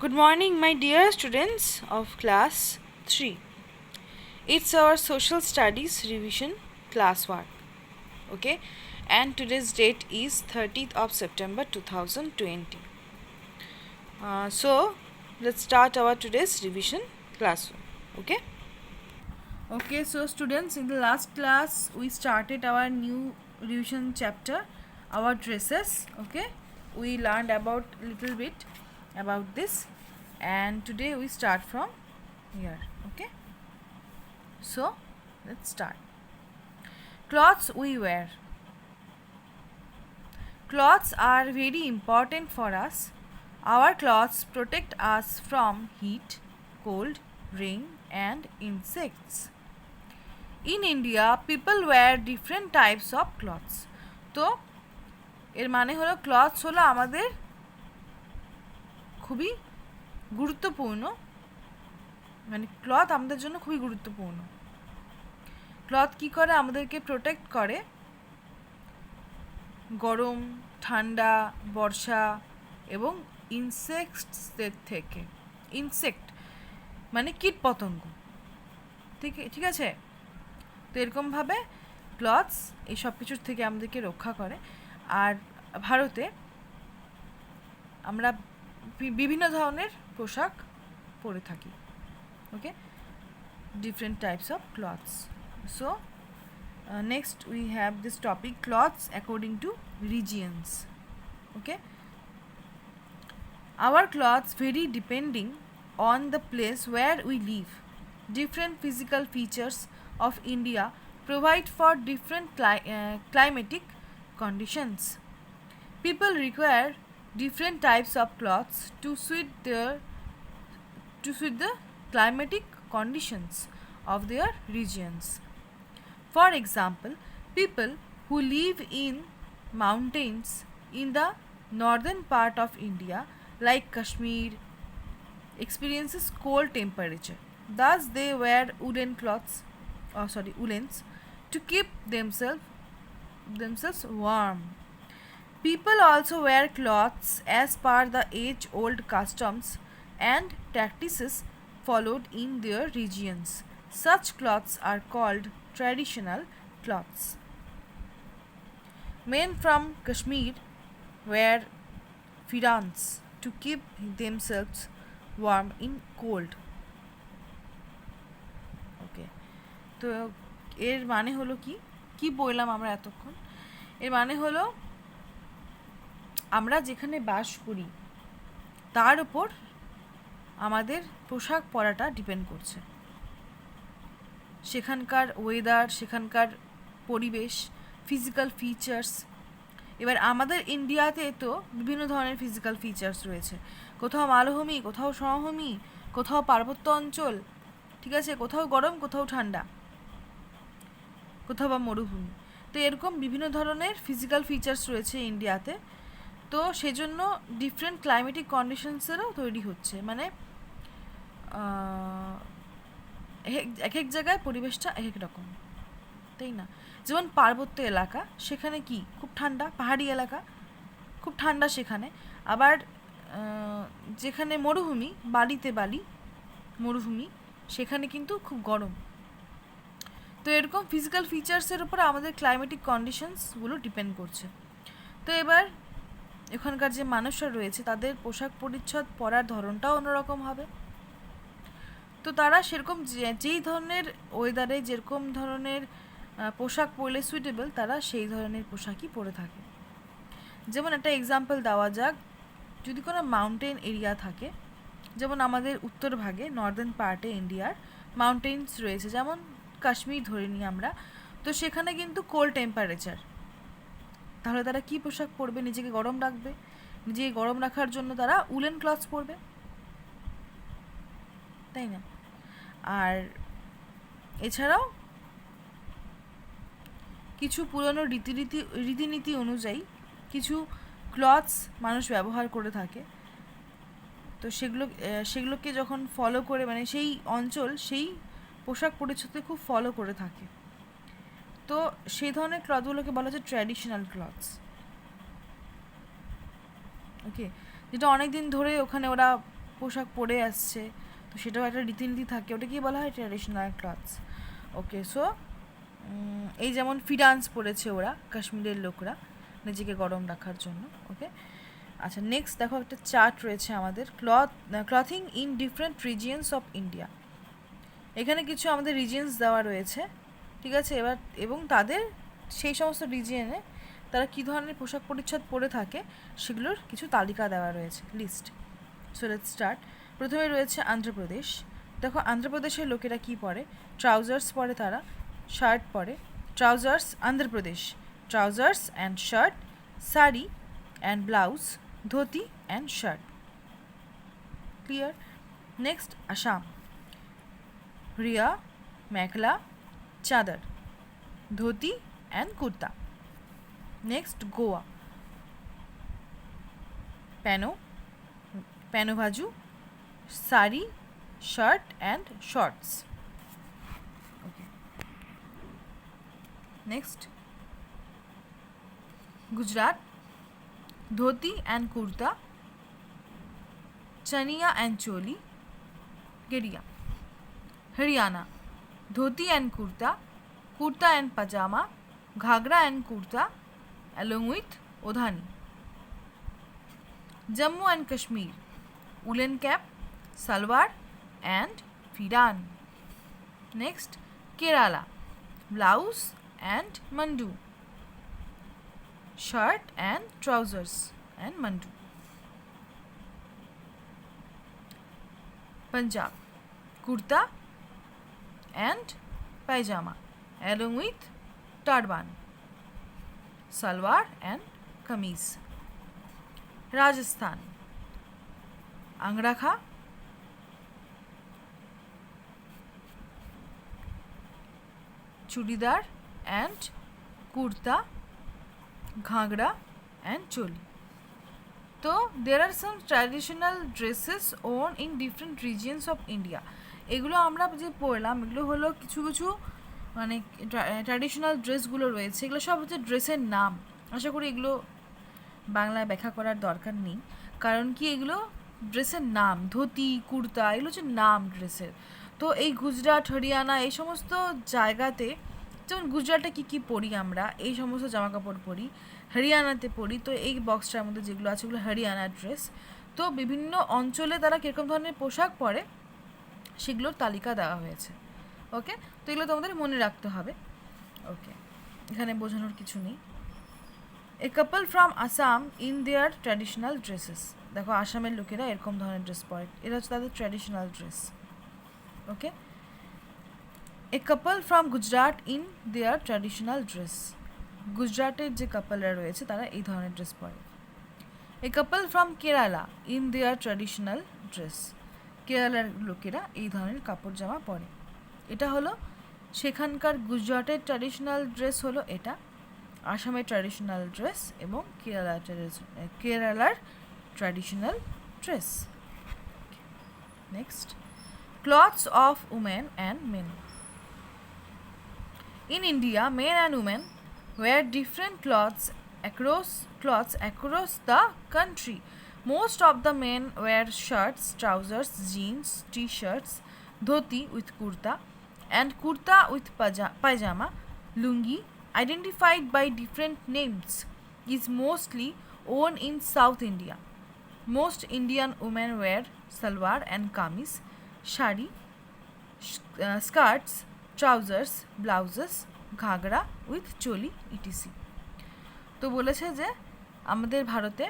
Good morning, my dear students of class 3. It's our social studies revision class work. Okay, and today's date is 30th of September 2020. So, let's start our today's revision class. Okay. Okay, so students, in the last class we started our new revision chapter, our dresses. Okay, we learned about little bit about this, and today we start from here. Okay, so let's start. Clothes we wear. Clothes are very important for us. Our clothes protect us from heat, cold, rain, and insects. In India, people wear different types of clothes. তো এর মানে হলো clothes হলো আমাদের খুবই গুরুত্বপূর্ণ, মানে cloth আমাদের জন্য খুবই গুরুত্বপূর্ণ। ক্লথ কি করে? আমাদেরকে প্রোটেক্ট করে গরম, ঠান্ডা, বর্ষা এবং ইনসেক্টসদের থেকে। ইনসেক্ট মানে কীটপতঙ্গ, ঠিক আছে? তো এরকমভাবে ক্লথস এই সব কিছুর থেকে আমাদেরকে রক্ষা করে। আর ভারতে আমরা বিভিন্ন ধরনের পোশাক পরে থাকি। ওকে, different types of cloths. So next we have this topic, cloths according to regions. Okay, our clothes vary depending on the place where we live. Different physical features of India provide for different climatic conditions. People require different types of clothes to suit the climatic conditions of their regions. For example, people who live in mountains in the northern part of India, like Kashmir, experiences cold temperature. Thus, they wear woolens to keep themselves warm. People also wear clothes as per the age-old customs and practices followed in their regions. Such clothes are called traditional clothes. Men from Kashmir wear firans to keep themselves warm in cold. Okay, তো এর মানে হলো কি বললাম আমরা এতক্ষণ? এর মানে হলো আমরা যেখানে বাস করি তার উপর আমাদের পোশাক পরাটা ডিপেন্ড করছে। সেখানকার ওয়েদার, সেখানকার পরিবেশ, ফিজিক্যাল ফিচার্স। এবার আমাদের ইন্ডিয়াতে তো বিভিন্ন ধরনের ফিজিক্যাল ফিচার্স রয়েছে। কোথাও মালভূমি, কোথাও সমভূমি, কোথাও পার্বত্য অঞ্চল, ঠিক আছে, কোথাও গরম, কোথাও ঠান্ডা, কোথাও বা মরুভূমি। তো এরকম বিভিন্ন ধরনের ফিজিক্যাল ফিচার্স রয়েছে ইন্ডিয়াতে। তো সেজন্য ডিফারেন্ট ক্লাইমেটিক কন্ডিশনসেরও তৈরি হচ্ছে, মানে এক এক জায়গায় পরিবেশটা এক এক রকম, তাই না? যেমন পার্বত্য এলাকা, সেখানে কি খুব ঠান্ডা, পাহাড়ি এলাকা খুব ঠান্ডা সেখানে। আবার যেখানে মরুভূমি, বালি মরুভূমি, সেখানে কিন্তু খুব গরম। তো এরকম ফিজিক্যাল ফিচার্সের উপর আমাদের ক্লাইমেটিক কন্ডিশনসগুলো ডিপেন্ড করছে। তো এবার এখানকার যে মানুষরা রয়েছে তাদের পোশাক পরিচ্ছদ পরার ধরনটাও অন্যরকম হবে। তো তারা সেরকম যেই ধরনের ওয়েদারে যেরকম ধরনের পোশাক পরলে সুইটেবল, তারা সেই ধরনের পোশাকই পরে থাকে। যেমন একটা এক্সাম্পল দেওয়া যাক, যদি কোনো মাউন্টেন এরিয়া থাকে, যেমন আমাদের উত্তর ভাগে নর্দার্ন পার্টে ইন্ডিয়ার মাউন্টেন্স রয়েছে, যেমন কাশ্মীর ধরে নিই আমরা, তো সেখানে কিন্তু কোল্ড টেম্পারেচার। তাহলে তারা কি পোশাক পরবে? নিজেকে গরম রাখবে। নিজেকে গরম রাখার জন্য তারা উলেন ক্লথস পরবে, তাই না? আর এছাড়াও কিছু পুরনো রীতিনীতি অনুযায়ী কিছু ক্লথস মানুষ ব্যবহার করে থাকে। তো সেগুলোকে যখন ফলো করে, মানে সেই অঞ্চল সেই পোশাক পরিচ্ছদকে খুব ফলো করে থাকে, তো সেই ধরনের ক্লথগুলোকে বলা হচ্ছে ট্র্যাডিশনাল ক্লথস। ওকে, যেটা অনেক দিন ধরে ওখানে ওরা পোশাক পরে আসছে, তো সেটাও একটা রীতিনীতি থাকে, ওটা কি বলা হয় ট্র্যাডিশনাল ক্লথস। ওকে, সো এই যেমন ফিডান্স পরেছে ওরা, কাশ্মীরের লোকরা নিজেকে গরম রাখার জন্য। ওকে, আচ্ছা নেক্সট দেখো একটা চার্ট রয়েছে আমাদের, clothing in different regions of India. এখানে কিছু আমাদের রিজিয়নস দেওয়া রয়েছে, ঠিক আছে, এবার এবং তাদের সেই সমস্ত রিজিয়নে তারা কী ধরনের পোশাক পরিচ্ছদ পরে থাকে সেগুলোর কিছু তালিকা দেওয়া রয়েছে, লিস্ট। So let's start. প্রথমে রয়েছে অন্ধ্রপ্রদেশ। দেখো অন্ধ্রপ্রদেশের লোকেরা কী পরে, ট্রাউজার্স পরে, তারা শার্ট পরে, trousers, Andhra Pradesh trousers and shirt, sari and blouse, dhoti and shirt. Clear? Next Assam, riha, mekhela, chador, dhoti and kurta. Next Goa, pano bhaju, sari, shirt and shorts. Okay, next Gujarat, dhoti and kurta, chaniya and choli, গেরিয়া। Haryana, dhoti and kurta, kurta and pajama, ghagra and kurta along with odhani. Jammu and Kashmir, woolen cap, salwar and firan. Next, Kerala, blouse and mandu, shirt and trousers and mandu. Punjab, kurta and pajama along with turban, salwar and kameez. Rajasthan, angrakha, chudidar and kurta, ghagra and choli. So there are some traditional dresses worn in different regions of India. এগুলো আমরা যে পড়লাম এগুলো হলো কিছু কিছু মানে traditional ড্রেসগুলো রয়েছে, এগুলো সব হচ্ছে ড্রেসের নাম। আশা করি এগুলো বাংলায় ব্যাখ্যা করার দরকার নেই, কারণ কি এগুলো ড্রেসের নাম, ধুতি, কুর্তা এগুলো হচ্ছে নাম ড্রেসের। তো এই গুজরাট, হরিয়ানা এই সমস্ত জায়গাতে, যেমন গুজরাটে কী কী পরি আমরা, এই সমস্ত জামা কাপড় পরি, হরিয়ানাতে পরি, তো এই বক্সটার মধ্যে যেগুলো আছে ওগুলো হরিয়ানার ড্রেস। তো বিভিন্ন অঞ্চলে তারা কীরকম ধরনের পোশাক পরে সেগুলোর তালিকা দেওয়া হয়েছে। ওকে, তো এগুলো তোমাদের মনে রাখতে হবে। ওকে, এখানে বোঝানোর কিছু নেই। A couple from Assam in their traditional dresses. দেখো আসামের লোকেরা এরকম ধরনের ড্রেস পরে, এটা হচ্ছে তাদের traditional dress. Okay, a couple from Gujarat in their traditional dress. গুজরাটের যে কাপলরা রয়েছে তারা এই ধরনের ড্রেস পরে। A couple from Kerala in their traditional dress. কেরালার লোকেরা এই ধরনের কাপড় জামা পরে। এটা হলো সেখানকার গুজরাটের ট্র্যাডিশনাল ড্রেস হলো এটা, আসামের ট্র্যাডিশনাল ড্রেস এবং কেরালার traditional dress. Next, clothes of women and men. In India, men and women wear different clothes across the country. Most of the men wear shirts, trousers, jeans, t-shirts, dhoti with kurta and kurta with pajama. Lungi, identified by different names, is mostly worn in South India. Most Indian women wear salwar and kameez, shari, skirts, trousers, blouses, ghagra with চলি etc. তো বলেছে যে আমাদের ভারতে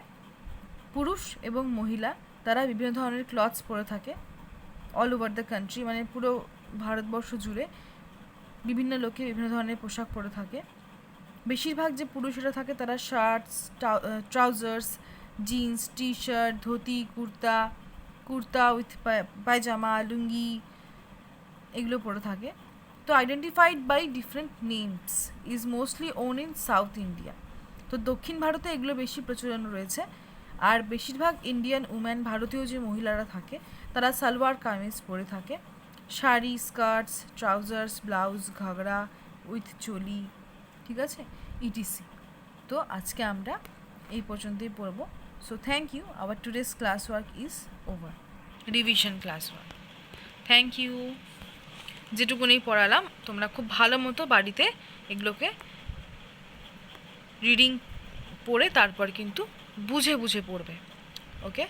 পুরুষ এবং মহিলা তারা বিভিন্ন ধরনের ক্লথস পরে থাকে অল ওভার দ্য কান্ট্রি, মানে পুরো ভারতবর্ষ জুড়ে বিভিন্ন লোকে বিভিন্ন ধরনের পোশাক পরে থাকে। বেশিরভাগ যে পুরুষেরা থাকে তারা shirts, trousers, jeans, T shirt, dhoti, kurta with pyjama, lungi এগুলো পরে থাকে। তো identified by different names, is mostly worn in South India. তো দক্ষিণ ভারতে এগুলো বেশি প্রচলন রয়েছে। আর বেশিরভাগ ইন্ডিয়ান উম্যান, ভারতীয় যে মহিলারা থাকে তারা সালোয়ার কামিজ পরে থাকে, sari, skirts, trousers, blouse, ghagra with চলি, ঠিক আছে, ইটিসি। তো আজকে আমরা এই পর্যন্তই পড়ব। So thank you, our today's class work is over. Revision class 1। Thank you. যেটুকুনি পড়ালাম তোমরা খুব ভালো মতো বাড়িতে এগুলোকে রিডিং পড়ে তারপর কিন্তু বুঝে বুঝে পড়বে। ওকে।